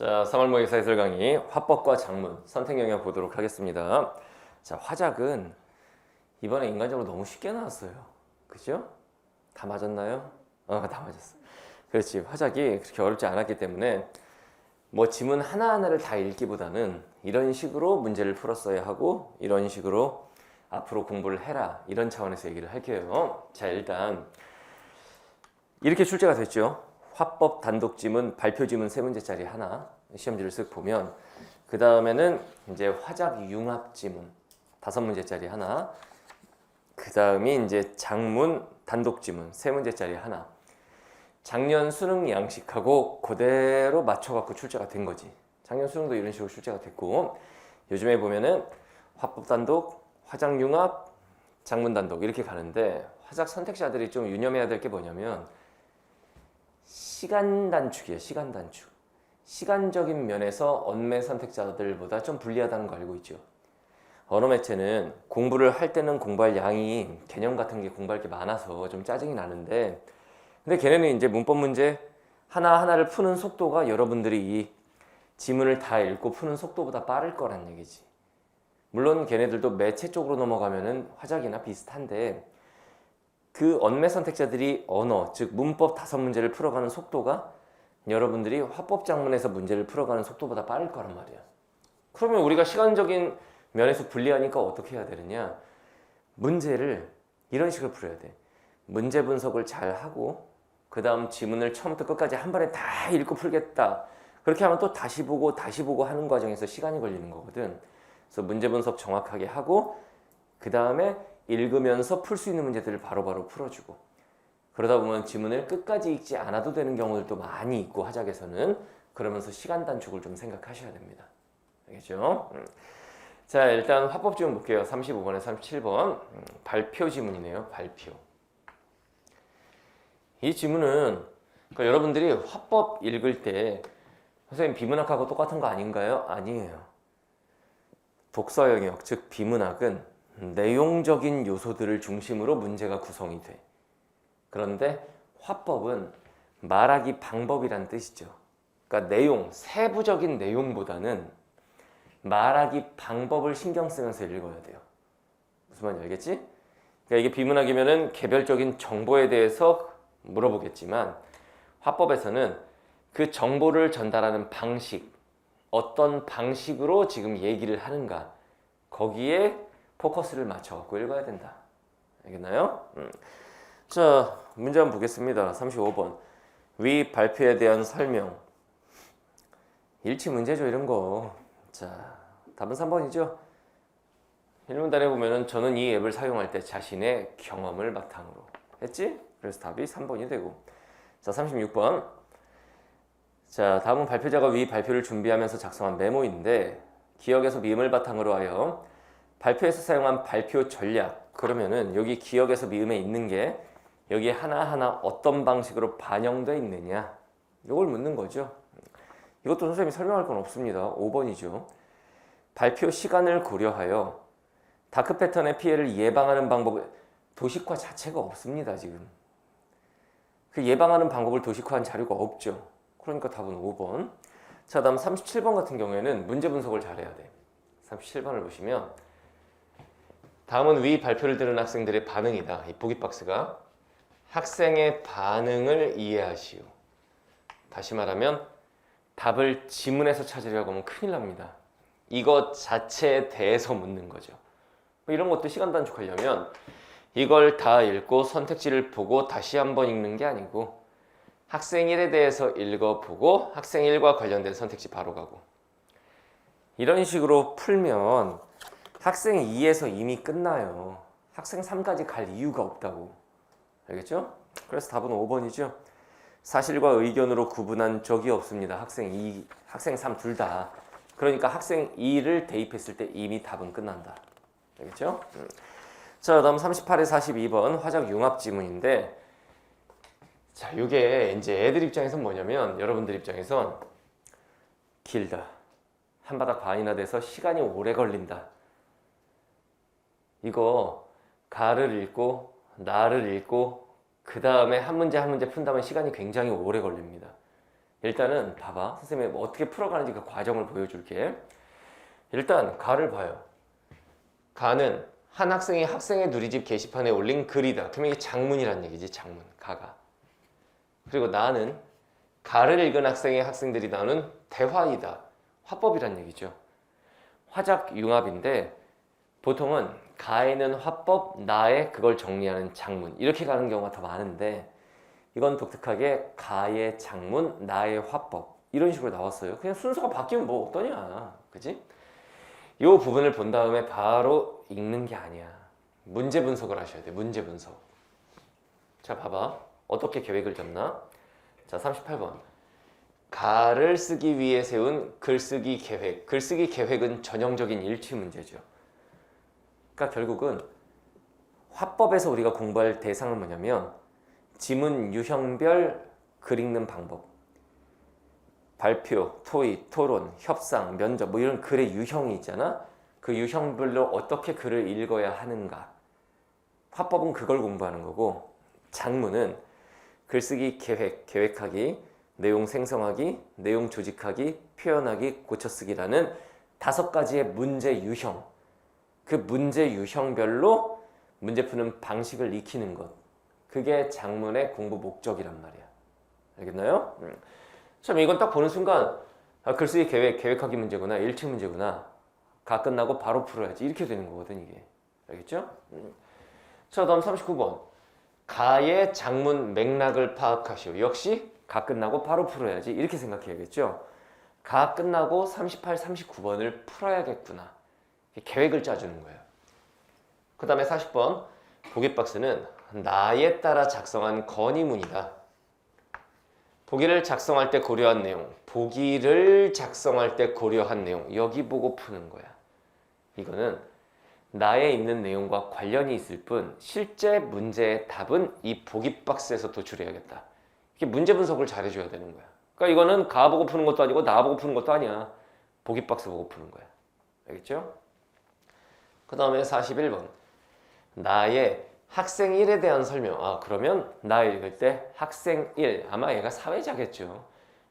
자, 3월 모의사회설 강의 화법과 작문 선택 영역 보도록 하겠습니다. 자, 화작은 이번에 인간적으로 너무 쉽게 나왔어요. 그죠? 다 맞았나요? 다 맞았어. 그렇지. 화작이 그렇게 어렵지 않았기 때문에 뭐 지문 하나하나를 다 읽기보다는 이런 식으로 문제를 풀었어야 하고 이런 식으로 앞으로 공부를 해라, 이런 차원에서 얘기를 할게요. 자, 일단 이렇게 출제가 됐죠. 화법 단독 지문, 발표 지문 3문제짜리 하나, 시험지를 쓱 보면 그 다음에는 이제 화작 융합 지문 5문제짜리 하나, 그 다음이 이제 작문 단독 지문 3문제짜리 하나. 작년 수능 양식하고 그대로 맞춰갖고 출제가 된 거지. 작년 수능도 이런 식으로 출제가 됐고, 요즘에 보면은 화법 단독, 화작 융합, 작문 단독 이렇게 가는데, 화작 선택자들이 좀 유념해야 될 게 뭐냐면 시간 단축이에요. 시간 단축. 시간적인 면에서 언매 선택자들보다 좀 불리하다는 거 알고 있죠. 언어 매체는 공부를 할 때는 공부할 양이, 개념 같은 게 공부할 게 많아서 좀 짜증이 나는데, 근데 걔네는 이제 문법 문제 하나하나를 푸는 속도가 여러분들이 이 지문을 다 읽고 푸는 속도보다 빠를 거란 얘기지. 물론 걔네들도 매체 쪽으로 넘어가면은 화작이나 비슷한데, 그 언매 선택자들이 언어, 즉 문법 5문제를 풀어가는 속도가 여러분들이 화법 작문에서 문제를 풀어가는 속도보다 빠를 거란 말이야. 그러면 우리가 시간적인 면에서 불리하니까 어떻게 해야 되느냐? 문제를 이런 식으로 풀어야 돼. 문제 분석을 잘 하고 그 다음 지문을 처음부터 끝까지 한 번에 다 읽고 풀겠다. 그렇게 하면 또 다시 보고 하는 과정에서 시간이 걸리는 거거든. 그래서 문제 분석 정확하게 하고 그 다음에 읽으면서 풀 수 있는 문제들을 바로바로 풀어주고, 그러다 보면 지문을 끝까지 읽지 않아도 되는 경우들도 많이 있고, 화작에서는. 그러면서 시간 단축을 좀 생각하셔야 됩니다. 알겠죠? 자, 일단 화법 지문 볼게요. 35번에 37번 발표 지문이네요. 발표. 이 지문은 그러니까 여러분들이 화법 읽을 때 선생님 비문학하고 똑같은 거 아닌가요? 아니에요. 독서 영역, 즉 비문학은 내용적인 요소들을 중심으로 문제가 구성이 돼. 그런데 화법은 말하기 방법이란 뜻이죠. 그러니까 내용, 세부적인 내용보다는 말하기 방법을 신경 쓰면서 읽어야 돼요. 무슨 말인지 알겠지? 그러니까 이게 비문학이면은 개별적인 정보에 대해서 물어보겠지만, 화법에서는 그 정보를 전달하는 방식, 어떤 방식으로 지금 얘기를 하는가, 거기에 포커스를 맞춰갖고 읽어야 된다. 알겠나요? 자, 문제 한번 보겠습니다. 35번. 위 발표에 대한 설명. 일치 문제죠, 이런 거. 자, 답은 3번이죠. 1문단에 보면은 저는 이 앱을 사용할 때 자신의 경험을 바탕으로 했지? 그래서 답이 3번이 되고. 자, 36번. 자, 다음은 발표자가 위 발표를 준비하면서 작성한 메모인데, 기억에서 미음을 바탕으로 하여 발표에서 사용한 발표 전략. 그러면은 여기 기억에서 미음에 있는 게 여기 하나하나 어떤 방식으로 반영되어 있느냐, 이걸 묻는 거죠. 이것도 선생님이 설명할 건 없습니다. 5번이죠. 발표 시간을 고려하여 다크 패턴의 피해를 예방하는 방법, 도식화 자체가 없습니다. 지금 그 예방하는 방법을 도식화한 자료가 없죠. 그러니까 답은 5번. 자, 다음 37번 같은 경우에는 문제 분석을 잘해야 돼. 37번을 보시면 다음은 위 발표를 들은 학생들의 반응이다. 이 보기 박스가 학생의 반응을 이해하시오. 다시 말하면 답을 지문에서 찾으려고 하면 큰일 납니다. 이것 자체에 대해서 묻는 거죠. 이런 것도 시간 단축하려면 이걸 다 읽고 선택지를 보고 다시 한번 읽는 게 아니고 학생 1에 대해서 읽어보고 학생 1과 관련된 선택지 바로 가고, 이런 식으로 풀면 학생 2에서 이미 끝나요. 학생 3까지 갈 이유가 없다고. 알겠죠? 그래서 답은 5번이죠. 사실과 의견으로 구분한 적이 없습니다. 학생 2, 학생 3 둘 다. 그러니까 학생 2를 대입했을 때 이미 답은 끝난다. 알겠죠? 자, 다음 38에 42번 화작 융합 지문인데, 자, 이게 이제 애들 입장에선 뭐냐면, 여러분들 입장에선 길다, 한바닥 반이나 돼서 시간이 오래 걸린다, 이거 가를 읽고 나를 읽고 그 다음에 한 문제 한 문제 푼다면 시간이 굉장히 오래 걸립니다. 일단은 봐봐. 선생님이 뭐 어떻게 풀어가는지 그 과정을 보여줄게. 일단 가를 봐요. 가는 한 학생이 학생의 누리집 게시판에 올린 글이다. 그러면 이게 장문이란 얘기지. 장문. 가가. 그리고 나는 가를 읽은 학생의 학생들이 나누는 대화이다. 화법이란 얘기죠. 화작 융합인데 보통은 가에는 화법, 나에 그걸 정리하는 장문 이렇게 가는 경우가 더 많은데 이건 독특하게 가의 장문, 나의 화법 이런 식으로 나왔어요. 그냥 순서가 바뀌면 뭐 어떠냐, 그지? 이 부분을 본 다음에 바로 읽는 게 아니야. 문제 분석을 하셔야 돼. 문제 분석. 자, 봐봐. 어떻게 계획을 잡나? 자, 38번. 가를 쓰기 위해 세운 글쓰기 계획. 글쓰기 계획은 전형적인 일치 문제죠. 그러니까 결국은 화법에서 우리가 공부할 대상은 뭐냐면 지문 유형별 글 읽는 방법, 발표, 토의, 토론, 협상, 면접 뭐 이런 글의 유형이 있잖아. 그 유형별로 어떻게 글을 읽어야 하는가. 화법은 그걸 공부하는 거고 장문은 글쓰기 계획, 계획하기, 내용 생성하기, 내용 조직하기, 표현하기, 고쳐쓰기라는 5가지의 문제 유형. 그 문제 유형별로 문제 푸는 방식을 익히는 것. 그게 장문의 공부 목적이란 말이야. 알겠나요? 참 이건 딱 보는 순간 글쓰기 계획, 계획하기 문제구나. 일치 문제구나. 가 끝나고 바로 풀어야지. 이렇게 되는 거거든 이게. 알겠죠? 자, 다음 39번. 가의 장문 맥락을 파악하시오. 역시 가 끝나고 바로 풀어야지. 이렇게 생각해야겠죠? 가 끝나고 38, 39번을 풀어야겠구나. 계획을 짜주는 거예요. 그 다음에 40번. 보기 박스는 나에 따라 작성한 건의문이다. 보기를 작성할 때 고려한 내용. 보기를 작성할 때 고려한 내용. 여기 보고 푸는 거야. 이거는 나에 있는 내용과 관련이 있을 뿐 실제 문제의 답은 이 보기 박스에서 도출해야겠다. 이게 문제 분석을 잘해줘야 되는 거야. 그러니까 이거는 가 보고 푸는 것도 아니고 나 보고 푸는 것도 아니야. 보기 박스 보고 푸는 거야. 알겠죠? 그 다음에 41번. 나의 학생 1에 대한 설명. 그러면 나 읽을 때 학생 1. 아마 얘가 사회자겠죠.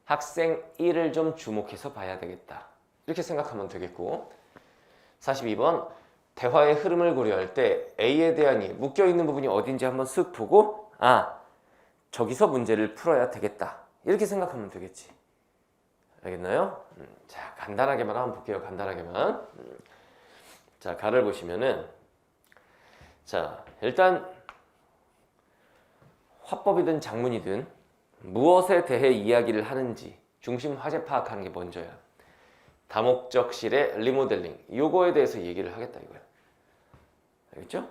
학생 1을 좀 주목해서 봐야 되겠다. 이렇게 생각하면 되겠고 42번. 대화의 흐름을 고려할 때 A에 대한 이 묶여있는 부분이 어딘지 한번 쓱 보고 저기서 문제를 풀어야 되겠다. 이렇게 생각하면 되겠지. 알겠나요? 자, 간단하게만 한번 볼게요. 간단하게만. 자, 가를 보시면은 자, 일단 화법이든 장문이든 무엇에 대해 이야기를 하는지 중심 화제 파악하는 게 먼저야. 다목적실의 리모델링 요거에 대해서 얘기를 하겠다 이거야. 알겠죠?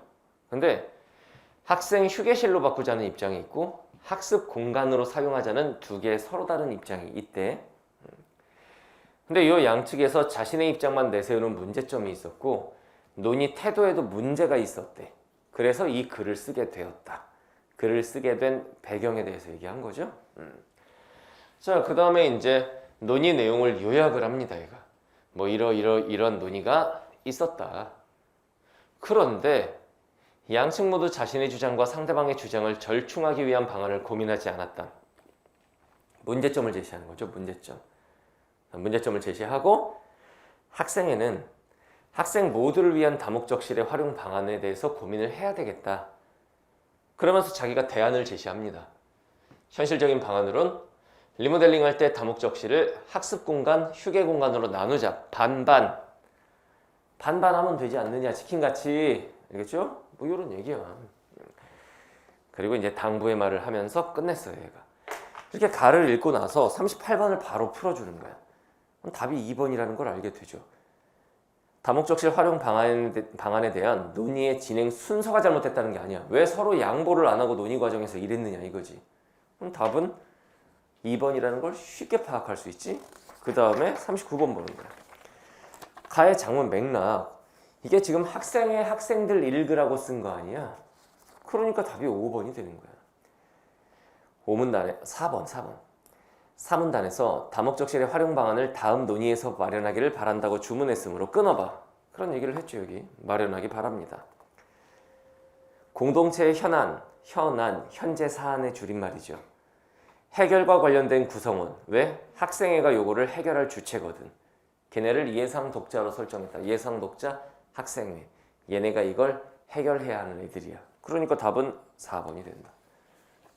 근데 학생 휴게실로 바꾸자는 입장이 있고 학습 공간으로 사용하자는 두 개의 서로 다른 입장이 있대. 근데 이 양측에서 자신의 입장만 내세우는 문제점이 있었고 논의 태도에도 문제가 있었대. 그래서 이 글을 쓰게 되었다. 글을 쓰게 된 배경에 대해서 얘기한 거죠. 자, 그 다음에 이제 논의 내용을 요약을 합니다. 얘가 뭐 이런 논의가 있었다. 그런데 양측 모두 자신의 주장과 상대방의 주장을 절충하기 위한 방안을 고민하지 않았다. 문제점을 제시하는 거죠. 문제점을 제시하고 학생에는 학생 모두를 위한 다목적실의 활용 방안에 대해서 고민을 해야 되겠다. 그러면서 자기가 대안을 제시합니다. 현실적인 방안으로는 리모델링 할 때 다목적실을 학습 공간, 휴게 공간으로 나누자. 반반 하면 되지 않느냐. 치킨같이. 알겠죠? 뭐 이런 얘기야. 그리고 이제 당부의 말을 하면서 끝냈어요. 얘가. 이렇게 가를 읽고 나서 38번을 바로 풀어주는 거야. 그럼 답이 2번이라는 걸 알게 되죠. 다목적실 활용 방안에 대한 논의의 진행 순서가 잘못됐다는 게 아니야. 왜 서로 양보를 안 하고 논의 과정에서 이랬느냐 이거지. 그럼 답은 2번이라는 걸 쉽게 파악할 수 있지. 그 다음에 39번 보는 거야. 가의 장문 맥락. 이게 지금 학생들 읽으라고 쓴 거 아니야. 그러니까 답이 5번이 되는 거야. 5문단에 4번 3문단에서 다목적실의 활용 방안을 다음 논의에서 마련하기를 바란다고 주문했으므로 끊어봐. 그런 얘기를 했죠. 여기 마련하기 바랍니다. 공동체의 현안, 현재 사안의 줄임말이죠. 해결과 관련된 구성원. 왜? 학생회가 요거를 해결할 주체거든. 걔네를 예상 독자로 설정했다. 예상 독자 학생회. 얘네가 이걸 해결해야 하는 애들이야. 그러니까 답은 4번이 된다.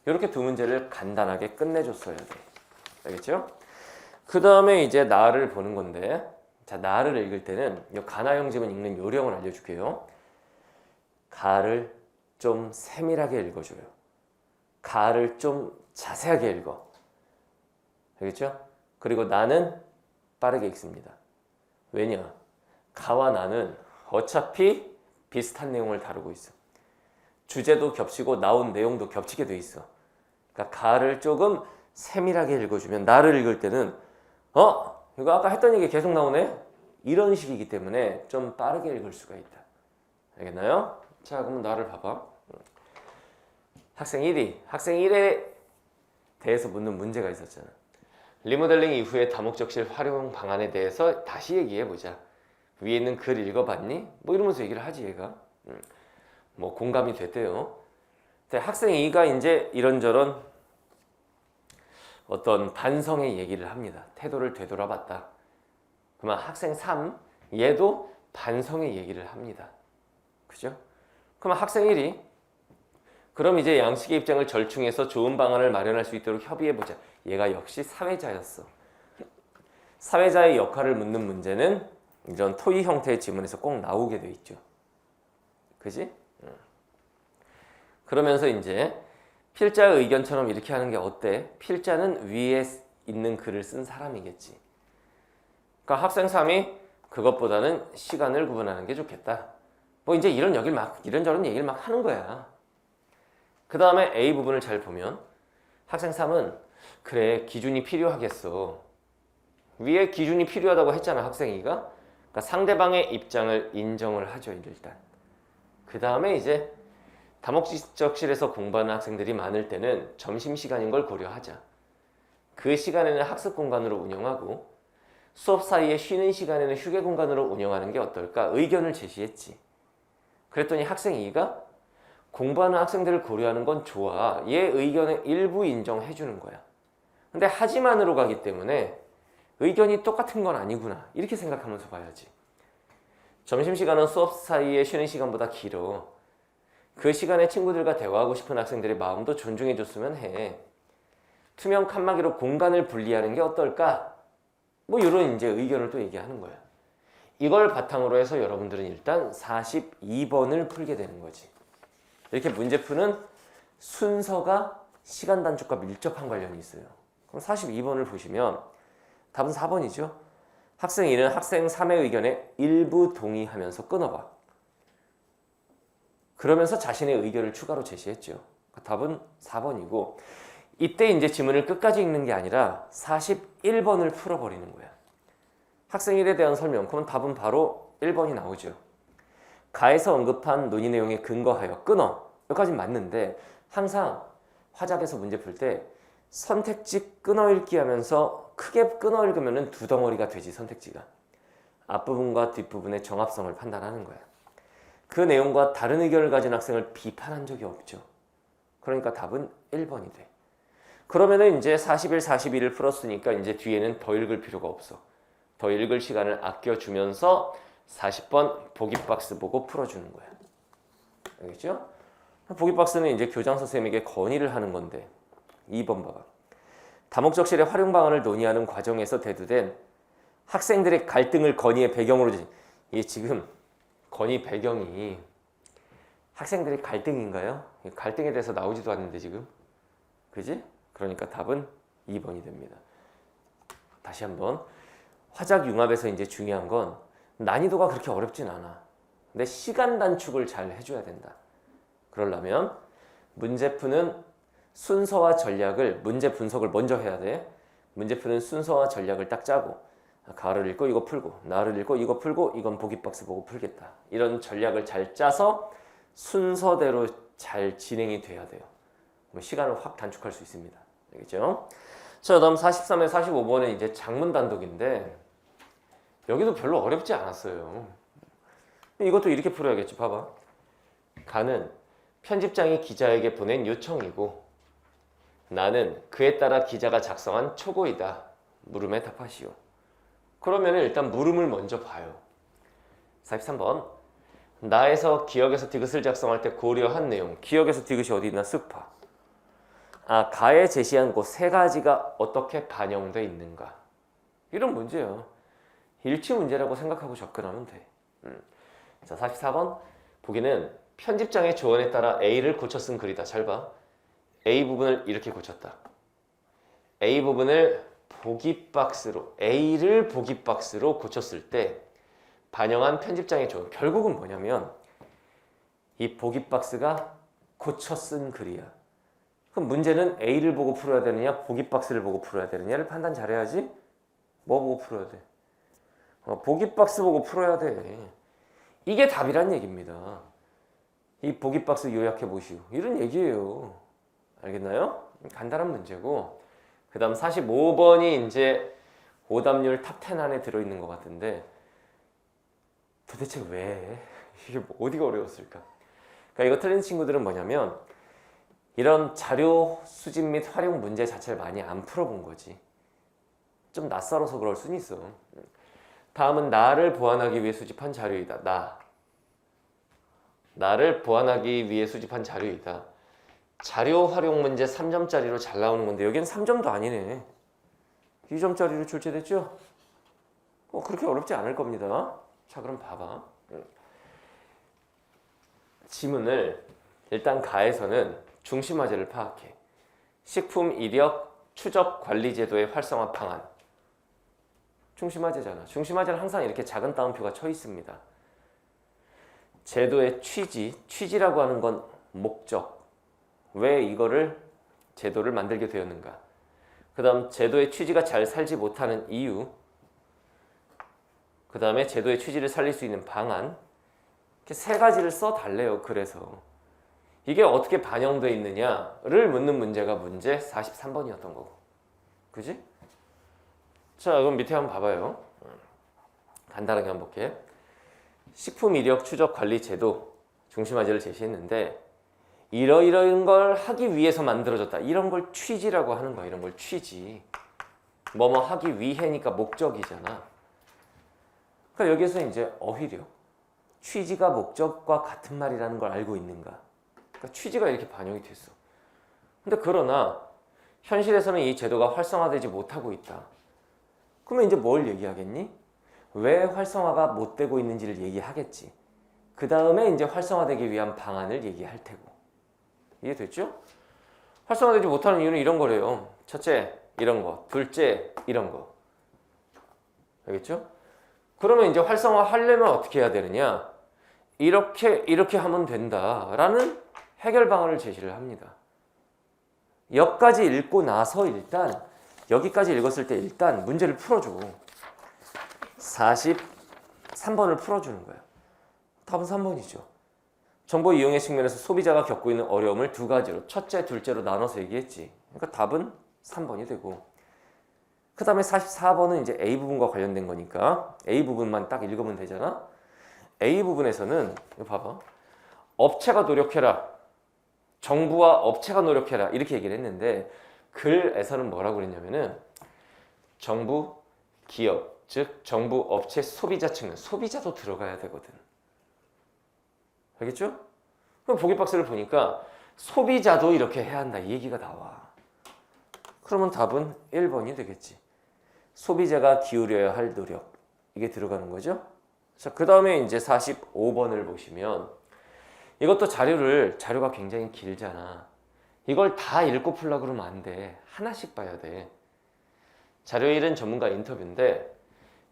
이렇게 두 문제를 간단하게 끝내줬어야 돼. 알겠죠? 그 다음에 이제 나를 보는 건데, 자, 나를 읽을 때는 이 가나형 지문 읽는 요령을 알려줄게요. 가를 좀 세밀하게 읽어줘요. 가를 좀 자세하게 읽어. 알겠죠? 그리고 나는 빠르게 읽습니다. 왜냐? 가와 나는 어차피 비슷한 내용을 다루고 있어. 주제도 겹치고 나온 내용도 겹치게 돼 있어. 그러니까 가를 조금 세밀하게 읽어주면 나를 읽을 때는 이거 아까 했던 얘기 계속 나오네? 이런 식이기 때문에 좀 빠르게 읽을 수가 있다. 알겠나요? 자, 그러면 나를 봐봐. 학생 1위. 학생 1에 대해서 묻는 문제가 있었잖아. 리모델링 이후에 다목적실 활용 방안에 대해서 다시 얘기해보자. 위에 있는 글 읽어봤니? 뭐 이러면서 얘기를 하지 얘가. 뭐 공감이 됐대요. 근데 학생 2가 이제 이런저런 어떤 반성의 얘기를 합니다. 태도를 되돌아봤다. 그러면 학생 3, 얘도 반성의 얘기를 합니다. 그죠? 그럼 학생 1이 그럼 이제 양측의 입장을 절충해서 좋은 방안을 마련할 수 있도록 협의해보자. 얘가 역시 사회자였어. 사회자의 역할을 묻는 문제는 이런 토의 형태의 지문에서 꼭 나오게 돼 있죠. 그지? 그러면서 이제 필자의 의견처럼 이렇게 하는 게 어때? 필자는 위에 있는 글을 쓴 사람이겠지. 그러니까 학생 3이 그것보다는 시간을 구분하는 게 좋겠다. 뭐 이제 이런저런 얘기를 막 하는 거야. 그 다음에 A 부분을 잘 보면 학생 3은 그래 기준이 필요하겠어. 위에 기준이 필요하다고 했잖아 학생 2가. 그러니까 상대방의 입장을 인정을 하죠 일단. 그 다음에 이제 다목적실에서 공부하는 학생들이 많을 때는 점심시간인 걸 고려하자. 그 시간에는 학습 공간으로 운영하고 수업 사이에 쉬는 시간에는 휴게 공간으로 운영하는 게 어떨까? 의견을 제시했지. 그랬더니 학생 2가 공부하는 학생들을 고려하는 건 좋아. 얘 의견의 일부 인정해 주는 거야. 근데 하지만으로 가기 때문에 의견이 똑같은 건 아니구나. 이렇게 생각하면서 봐야지. 점심시간은 수업 사이에 쉬는 시간보다 길어. 그 시간에 친구들과 대화하고 싶은 학생들의 마음도 존중해 줬으면 해. 투명 칸막이로 공간을 분리하는 게 어떨까? 뭐 이런 이제 의견을 또 얘기하는 거야. 이걸 바탕으로 해서 여러분들은 일단 42번을 풀게 되는 거지. 이렇게 문제 푸는 순서가 시간 단축과 밀접한 관련이 있어요. 그럼 42번을 보시면 답은 4번이죠. 학생 2는 학생 3의 의견에 일부 동의하면서 끊어봐. 그러면서 자신의 의견을 추가로 제시했죠. 답은 4번이고 이때 이제 지문을 끝까지 읽는 게 아니라 41번을 풀어버리는 거야. 학생 1에 대한 설명. 그럼 답은 바로 1번이 나오죠. 가에서 언급한 논의 내용에 근거하여 끊어. 여기까지 맞는데 항상 화작에서 문제 풀 때 선택지 끊어 읽기 하면서 크게 끊어 읽으면 두 덩어리가 되지 선택지가. 앞부분과 뒷부분의 정합성을 판단하는 거야. 그 내용과 다른 의견을 가진 학생을 비판한 적이 없죠. 그러니까 답은 1번이 돼. 그러면은 이제 41, 42를 풀었으니까 이제 뒤에는 더 읽을 필요가 없어. 더 읽을 시간을 아껴주면서 40번 보기 박스 보고 풀어주는 거야. 알겠죠? 보기 박스는 이제 교장 선생님에게 건의를 하는 건데 2번 봐봐. 다목적실의 활용 방안을 논의하는 과정에서 대두된 학생들의 갈등을 건의의 배경으로 이게 지금 건의 배경이 학생들의 갈등인가요? 갈등에 대해서 나오지도 않는데 지금. 그지? 그러니까 답은 2번이 됩니다. 다시 한번 화작 융합에서 이제 중요한 건 난이도가 그렇게 어렵진 않아. 근데 시간 단축을 잘 해줘야 된다. 그러려면 문제 푸는 순서와 전략을 문제 분석을 먼저 해야 돼. 문제 푸는 순서와 전략을 딱 짜고 가를 읽고 이거 풀고 나를 읽고 이거 풀고 이건 보기 박스 보고 풀겠다. 이런 전략을 잘 짜서 순서대로 잘 진행이 돼야 돼요. 그럼 시간을 확 단축할 수 있습니다. 알겠죠? 자, 다음 43에 45번은 이제 장문 단독인데 여기도 별로 어렵지 않았어요. 이것도 이렇게 풀어야겠지. 봐봐. 가는 편집장이 기자에게 보낸 요청이고 나는 그에 따라 기자가 작성한 초고이다. 물음에 답하시오. 그러면 일단 물음을 먼저 봐요. 43번. 나에서 기억에서 디귿을 작성할 때 고려한 내용. 기억에서 디귿이 어디 있나 쓱 봐. 가에 제시한 곳 세 가지가 어떻게 반영돼 있는가. 이런 문제예요. 일치 문제라고 생각하고 접근하면 돼. 자, 44번. 보기는 편집장의 조언에 따라 A를 고쳐 쓴 글이다. 잘 봐. A 부분을 이렇게 고쳤다. A 부분을 보기 박스로, A를 보기 박스로 고쳤을 때 반영한 편집장의 조언. 결국은 뭐냐면 이 보기 박스가 고쳐 쓴 글이야. 그럼 문제는 A를 보고 풀어야 되느냐, 보기 박스를 보고 풀어야 되느냐를 판단 잘해야지. 뭐 보고 풀어야 돼? 보기 박스 보고 풀어야 돼. 이게 답이란 얘기입니다. 이 보기 박스 요약해 보시오. 이런 얘기예요. 알겠나요? 간단한 문제고. 그 다음 45번이 이제 오답률 탑 10 안에 들어있는 것 같은데 도대체 왜? 이게 뭐 어디가 어려웠을까? 그러니까 이거 틀린 친구들은 뭐냐면 이런 자료 수집 및 활용 문제 자체를 많이 안 풀어본 거지. 좀 낯설어서 그럴 수는 있어. 다음은 나를 보완하기 위해 수집한 자료이다. 나를 보완하기 위해 수집한 자료이다. 자료 활용 문제 3점짜리로 잘 나오는 건데 여기는 3점도 아니네. 2점짜리로 출제됐죠? 그렇게 어렵지 않을 겁니다. 자, 그럼 봐봐. 지문을 일단 가에서는 중심화제를 파악해. 식품 이력 추적 관리 제도의 활성화 방안. 중심화제잖아. 중심화제는 항상 이렇게 작은 따옴표가 쳐 있습니다. 제도의 취지라고 하는 건 목적. 왜 이거를 제도를 만들게 되었는가. 그 다음 제도의 취지가 잘 살지 못하는 이유. 그 다음에 제도의 취지를 살릴 수 있는 방안. 이렇게 세 가지를 써달래요. 그래서 이게 어떻게 반영되어 있느냐를 묻는 문제가 문제 43번이었던 거고. 그지? 자, 그럼 밑에 한번 봐봐요. 간단하게 한번 볼게. 식품 이력 추적 관리 제도 중심화제를 제시했는데 이러이러한 걸 하기 위해서 만들어졌다. 이런 걸 취지라고 하는 거야. 이런 걸 취지. 뭐뭐 하기 위해니까 목적이잖아. 그러니까 여기서 이제 어휘력. 취지가 목적과 같은 말이라는 걸 알고 있는가. 그러니까 취지가 이렇게 반영이 됐어. 근데 그러나 현실에서는 이 제도가 활성화되지 못하고 있다. 그러면 이제 뭘 얘기하겠니? 왜 활성화가 못 되고 있는지를 얘기하겠지. 그 다음에 이제 활성화되기 위한 방안을 얘기할 테고. 이해됐죠? 활성화되지 못하는 이유는 이런 거래요. 첫째, 이런 거. 둘째, 이런 거. 알겠죠? 그러면 이제 활성화 하려면 어떻게 해야 되느냐? 이렇게 하면 된다라는 해결 방안을 제시를 합니다. 여기까지 읽고 나서 일단 여기까지 읽었을 때 일단 문제를 풀어줘. 43번을 풀어주는 거예요. 답은 3번이죠. 정보 이용의 측면에서 소비자가 겪고 있는 어려움을 두 가지로 첫째, 둘째로 나눠서 얘기했지. 그러니까 답은 3번이 되고 그 다음에 44번은 이제 A 부분과 관련된 거니까 A 부분만 딱 읽으면 되잖아. A 부분에서는 이거 봐봐. 업체가 노력해라. 정부와 업체가 노력해라. 이렇게 얘기를 했는데 글에서는 뭐라고 그랬냐면은 정부, 기업, 즉 정부, 업체, 소비자 측면. 소비자도 들어가야 되거든. 알겠죠? 그럼 보기 박스를 보니까 소비자도 이렇게 해야 한다. 이 얘기가 나와. 그러면 답은 1번이 되겠지. 소비자가 기울여야 할 노력. 이게 들어가는 거죠. 자, 그 다음에 이제 45번을 보시면 이것도 자료가 굉장히 길잖아. 이걸 다 읽고 풀려고 그러면 안 돼. 하나씩 봐야 돼. 자료 1은 전문가 인터뷰인데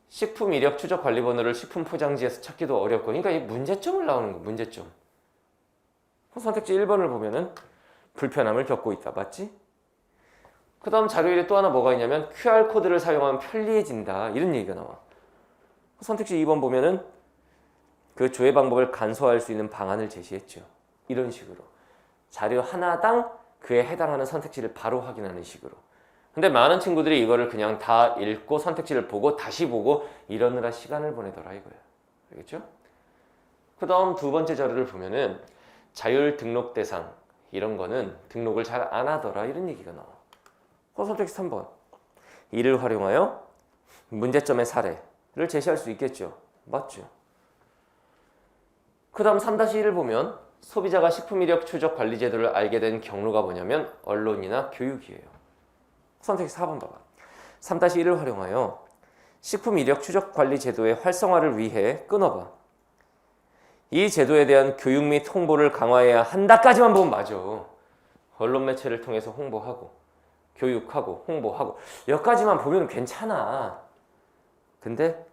식품 이력 추적 관리 번호를 식품 포장지에서 찾기도 어렵고 그러니까 이 문제점을 나오는 거. 문제점. 선택지 1번을 보면은 불편함을 겪고 있다. 맞지? 그 다음 자료 1에 또 하나 뭐가 있냐면 QR코드를 사용하면 편리해진다. 이런 얘기가 나와. 선택지 2번 보면은 그 조회 방법을 간소화할 수 있는 방안을 제시했죠. 이런 식으로. 자료 하나당 그에 해당하는 선택지를 바로 확인하는 식으로. 근데 많은 친구들이 이거를 그냥 다 읽고 선택지를 보고 다시 보고 이러느라 시간을 보내더라 이거야. 알겠죠? 그 다음 두 번째 자료를 보면은 자율 등록 대상 이런 거는 등록을 잘 안 하더라 이런 얘기가 나와. 선택지 3번. 이를 활용하여 문제점의 사례를 제시할 수 있겠죠. 맞죠? 그 다음 3-1을 보면 소비자가 식품 이력 추적 관리 제도를 알게 된 경로가 뭐냐면 언론이나 교육이에요. 선택지 4번 봐봐. 3-1을 활용하여 식품 이력 추적 관리 제도의 활성화를 위해 끊어봐. 이 제도에 대한 교육 및 홍보를 강화해야 한다까지만 보면 맞아. 언론 매체를 통해서 홍보하고 교육하고 홍보하고 여기까지만 보면 괜찮아. 근데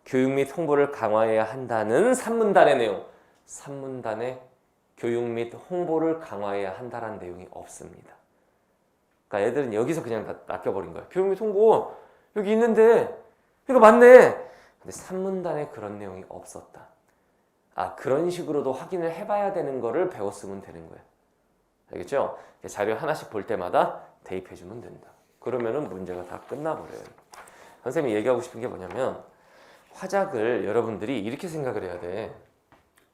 교육 및 홍보를 강화해야 한다는 3문단의 내용, 3문단에 교육 및 홍보를 강화해야 한다는 내용이 없습니다. 그러니까 애들은 여기서 그냥 낚여버린 거야. 교육 및 홍보 여기 있는데 이거 맞네. 근데 3문단에 그런 내용이 없었다. 아, 그런 식으로도 확인을 해봐야 되는 거를 배웠으면 되는 거야. 알겠죠? 자료 하나씩 볼 때마다 대입해주면 된다. 그러면은 문제가 다 끝나버려요. 선생님이 얘기하고 싶은 게 뭐냐면 화작을 여러분들이 이렇게 생각을 해야 돼.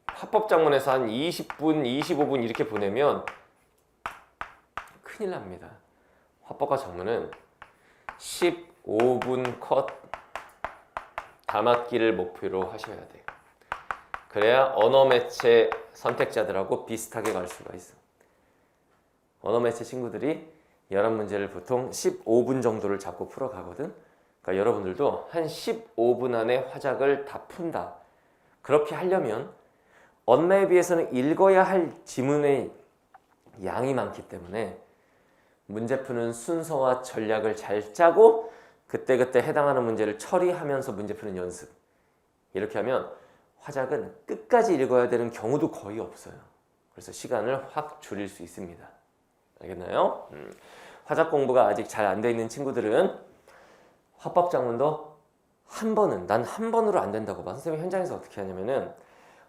합법작문에서 한 20분, 25분 이렇게 보내면 큰일 납니다. 화법과 작문은 15분 컷 다맞기를 목표로 하셔야 돼요. 그래야 언어매체 선택자들하고 비슷하게 갈 수가 있어. 언어매체 친구들이 11문제를 보통 15분 정도를 잡고 풀어가거든. 그러니까 여러분들도 한 15분 안에 화작을 다 푼다. 그렇게 하려면 언어에 비해서는 읽어야 할 지문의 양이 많기 때문에 문제 푸는 순서와 전략을 잘 짜고 그때그때 해당하는 문제를 처리하면서 문제 푸는 연습. 이렇게 하면 화작은 끝까지 읽어야 되는 경우도 거의 없어요. 그래서 시간을 확 줄일 수 있습니다. 알겠나요? 화작 공부가 아직 잘 안 돼 있는 친구들은 화법작문도 난 한 번으로 안 된다고 봐. 선생님이 현장에서 어떻게 하냐면은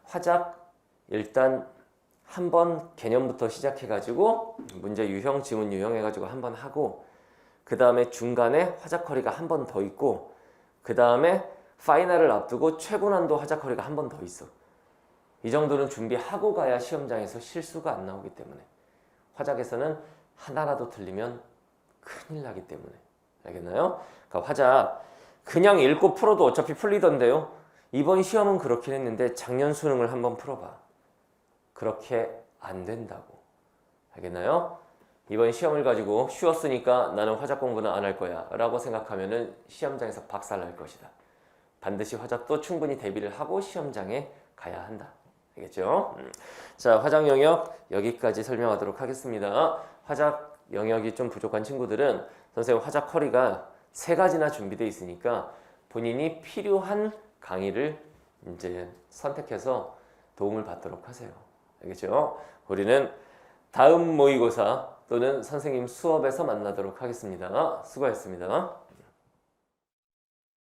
화작 일단 한 번 개념부터 시작해가지고 문제 유형, 지문 유형 해가지고 한 번 하고 그 다음에 중간에 화작 커리가 한 번 더 있고 그 다음에 파이널을 앞두고 최고 난도 화작 커리가 한 번 더 있어. 이 정도는 준비하고 가야 시험장에서 실수가 안 나오기 때문에 화작에서는 하나라도 틀리면 큰일 나기 때문에 알겠나요? 그러니까 화작 그냥 읽고 풀어도 어차피 풀리던데요. 이번 시험은 그렇긴 했는데 작년 수능을 한번 풀어봐. 그렇게 안 된다고. 알겠나요? 이번 시험을 가지고 쉬웠으니까 나는 화작 공부는 안 할 거야 라고 생각하면은 시험장에서 박살 날 것이다. 반드시 화작도 충분히 대비를 하고 시험장에 가야 한다. 알겠죠? 자, 화작 영역 여기까지 설명하도록 하겠습니다. 화작 영역이 좀 부족한 친구들은 선생님 화작 커리가 3가지나 준비되어 있으니까 본인이 필요한 강의를 이제 선택해서 도움을 받도록 하세요. 알겠죠? 우리는 다음 모의고사 또는 선생님 수업에서 만나도록 하겠습니다. 수고하셨습니다.